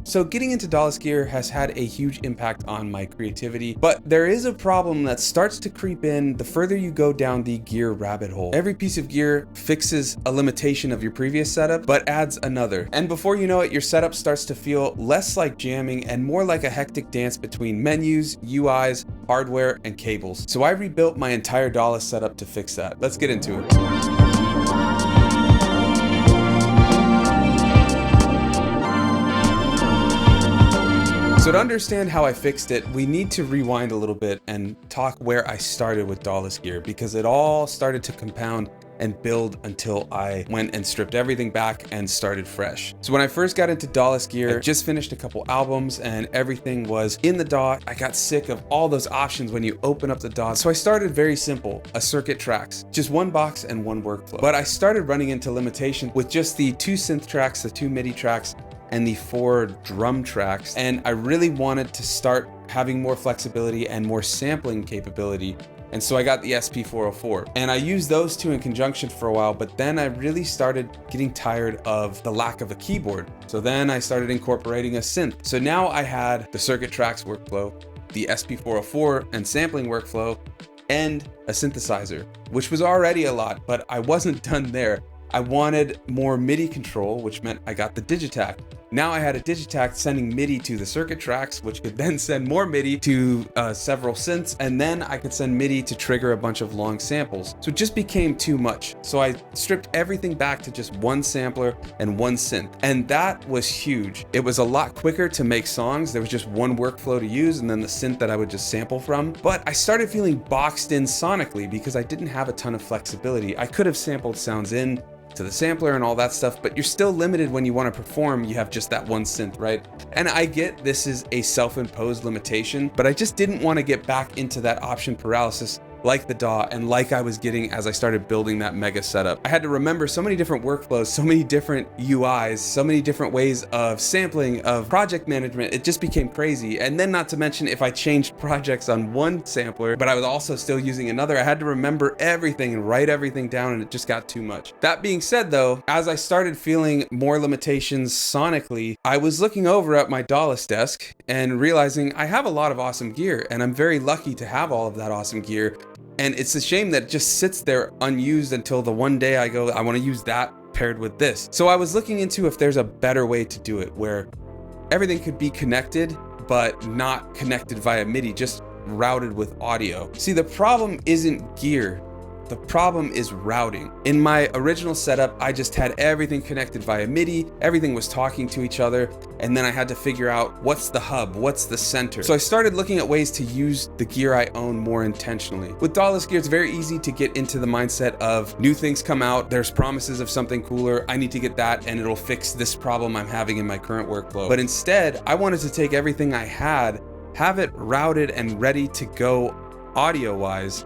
So getting into DAWless gear has had a huge impact on my creativity, but there is a problem that starts to creep in the further you go down the gear rabbit hole. Every piece of gear fixes a limitation of your previous setup, but adds another. And before you know it, your setup starts to feel less like jamming and more like a hectic dance between menus, UIs, hardware, and cables. So I rebuilt my entire DAWless setup to fix that. Let's get into it. So to understand how I fixed it, we need to rewind a little bit and talk where I started with DAWless gear, because it all started to compound and build until I went and stripped everything back and started fresh. So when I first got into DAWless gear, I just finished a couple albums and everything was in the DAW. I got sick of all those options when you open up the DAW. So I started very simple, a circuit tracks, just one box and one workflow. But I started running into limitation with just the 2 synth tracks, the 2 MIDI tracks, and the 4 drum tracks. And I really wanted to start having more flexibility and more sampling capability. And so I got the SP404. And I used those two in conjunction for a while, but then I really started getting tired of the lack of a keyboard. So then I started incorporating a synth. So now I had the circuit tracks workflow, the SP404 and sampling workflow, and a synthesizer, which was already a lot, but I wasn't done there. I wanted more MIDI control, which meant I got the Digitac. Now I had a Digitac sending MIDI to the circuit tracks, which could then send more MIDI to several synths, and then I could send MIDI to trigger a bunch of long samples. So it just became too much. So I stripped everything back to just one sampler and one synth, and that was huge. It was a lot quicker to make songs. There was just one workflow to use, and then the synth that I would just sample from. But I started feeling boxed in sonically because I didn't have a ton of flexibility. I could have sampled sounds in to the sampler and all that stuff, but you're still limited when you want to perform. You have just that one synth, right? And I get this is a self-imposed limitation, but I just didn't want to get back into that option paralysis like the DAW and like I was getting as I started building that mega setup. I had to remember so many different workflows, so many different UIs, so many different ways of sampling, of project management. It just became crazy. And then not to mention, if I changed projects on one sampler, but I was also still using another, I had to remember everything and write everything down, and it just got too much. That being said though, as I started feeling more limitations sonically, I was looking over at my DAWless desk and realizing I have a lot of awesome gear, and I'm very lucky to have all of that awesome gear. And it's a shame that it just sits there unused until the one day I go, I want to use that paired with this. So I was looking into if there's a better way to do it where everything could be connected, but not connected via MIDI, just routed with audio. See, the problem isn't gear. The problem is routing. In my original setup, I just had everything connected via MIDI, everything was talking to each other, and then I had to figure out what's the hub, what's the center. So I started looking at ways to use the gear I own more intentionally. With DAWless gear, it's very easy to get into the mindset of new things come out, there's promises of something cooler, I need to get that and it'll fix this problem I'm having in my current workflow. But instead, I wanted to take everything I had, have it routed and ready to go audio-wise,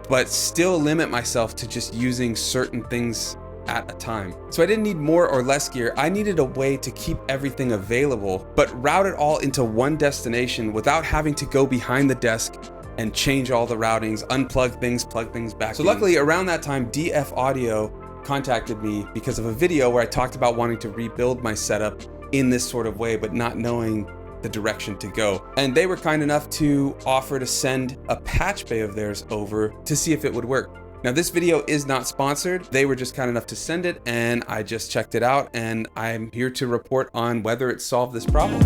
but still limit myself to just using certain things at a time. So I didn't need more or less gear. I needed a way to keep everything available, but route it all into one destination without having to go behind the desk and change all the routings, unplug things, plug things back. So luckily around that time, DF Audio contacted me because of a video where I talked about wanting to rebuild my setup in this sort of way, but not knowing the direction to go. And they were kind enough to offer to send a patch bay of theirs over to see if it would work. Now this video is not sponsored. They were just kind enough to send it and I just checked it out, and I'm here to report on whether it solved this problem.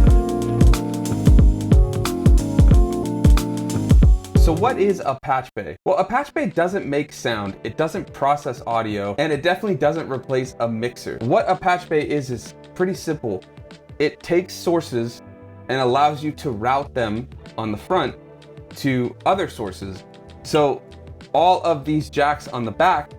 So what is a patch bay? Well, a patch bay doesn't make sound, it doesn't process audio, and it definitely doesn't replace a mixer. What a patch bay is pretty simple. It takes sources and allows you to route them on the front to other sources. So all of these jacks on the back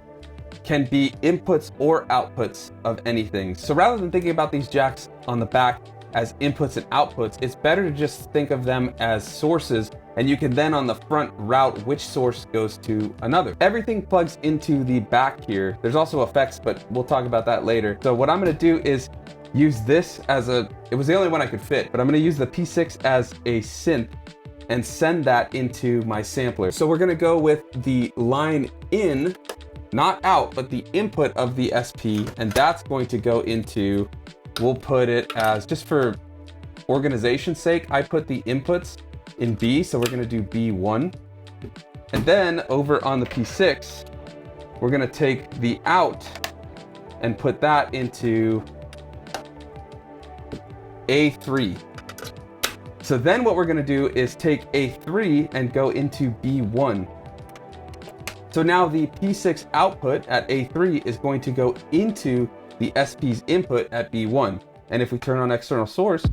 can be inputs or outputs of anything. So rather than thinking about these jacks on the back as inputs and outputs, it's better to just think of them as sources, and you can then on the front route which source goes to another. Everything plugs into the back here. There's also effects, but we'll talk about that later. So what I'm gonna do is use this as it was the only one I could fit, but I'm gonna use the P6 as a synth and send that into my sampler. So we're gonna go with the line in, not out, but the input of the SP, and that's going to go into, we'll put it as, just for organization's sake, I put the inputs in B, so we're gonna do B1. And then over on the P6, we're gonna take the out and put that into A3. So then what we're gonna do is take A3 and go into B1. So now the P6 output at A3 is going to go into the SP's input at B1. And if we turn on external source,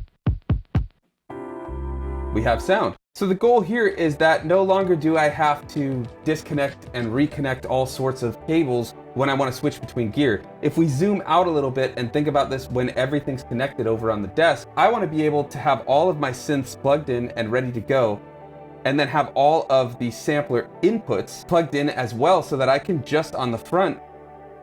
we have sound. So the goal here is that no longer do I have to disconnect and reconnect all sorts of cables when I want to switch between gear. If we zoom out a little bit and think about this when everything's connected over on the desk, I want to be able to have all of my synths plugged in and ready to go, and then have all of the sampler inputs plugged in as well, so that I can just on the front,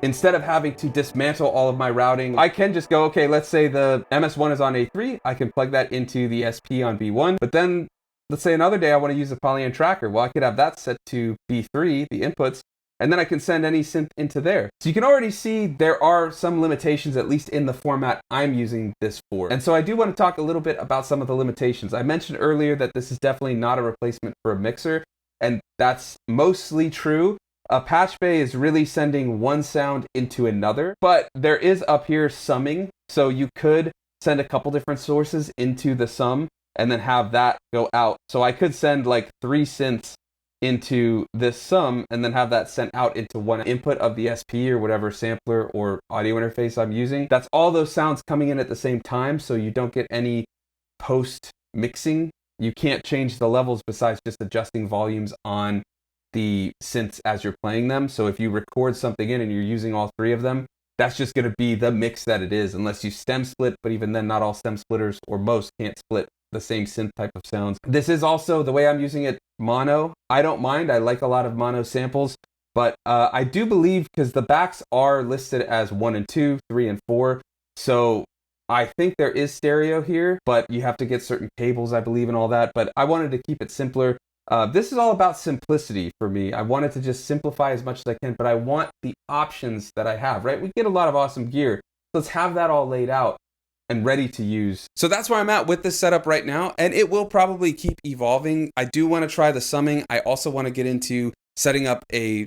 instead of having to dismantle all of my routing, I can just go, okay, let's say the MS1 is on A3, I can plug that into the SP on B1, but then let's say another day I want to use a Polyan tracker. Well, I could have that set to B3, the inputs, and then I can send any synth into there. So you can already see there are some limitations, at least in the format I'm using this for. And so I do want to talk a little bit about some of the limitations. I mentioned earlier that this is definitely not a replacement for a mixer, and that's mostly true. A patchbay is really sending one sound into another, but there is up here summing. So you could send a couple different sources into the sum and then have that go out. So I could send like 3 synths into this sum and then have that sent out into one input of the SP or whatever sampler or audio interface I'm using. That's all those sounds coming in at the same time, so you don't get any post mixing. You can't change the levels besides just adjusting volumes on the synths as you're playing them. So if you record something in and you're using all 3 of them, that's just going to be the mix that it is, unless you stem split, but even then not all stem splitters or most can't split the same synth type of sounds. This is also, the way I'm using it, mono. I don't mind, I like a lot of mono samples, but I do believe, because the backs are listed as 1 and 2, 3 and 4, so I think there is stereo here, but you have to get certain cables, I believe, and all that, but I wanted to keep it simpler. This is all about simplicity for me. I wanted to just simplify as much as I can, but I want the options that I have, right? We get a lot of awesome gear. Let's have that all laid out and ready to use. So that's where I'm at with this setup right now, and it will probably keep evolving. I do want to try the summing. I also want to get into setting up a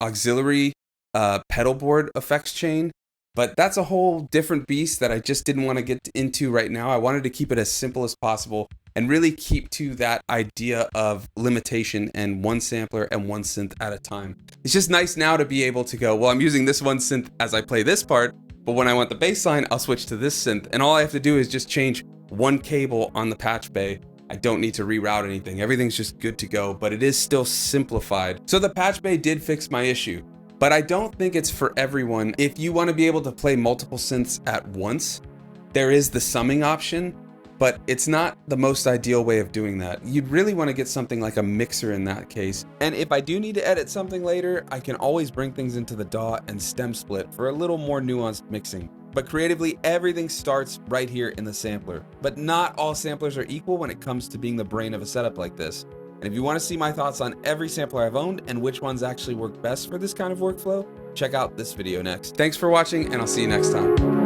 auxiliary pedal board effects chain, but that's a whole different beast that I just didn't want to get into right now. I wanted to keep it as simple as possible and really keep to that idea of limitation and one sampler and one synth at a time. It's just nice now to be able to go, well, I'm using this one synth as I play this part, but when I want the bass line, I'll switch to this synth, and all I have to do is just change one cable on the patch bay. I don't need to reroute anything. Everything's just good to go, but it is still simplified. So the patch bay did fix my issue, but I don't think it's for everyone. If you want to be able to play multiple synths at once, there is the summing option, but it's not the most ideal way of doing that. You'd really want to get something like a mixer in that case. And if I do need to edit something later, I can always bring things into the DAW and stem split for a little more nuanced mixing. But creatively, everything starts right here in the sampler. But not all samplers are equal when it comes to being the brain of a setup like this. And if you want to see my thoughts on every sampler I've owned and which ones actually work best for this kind of workflow, check out this video next. Thanks for watching, and I'll see you next time.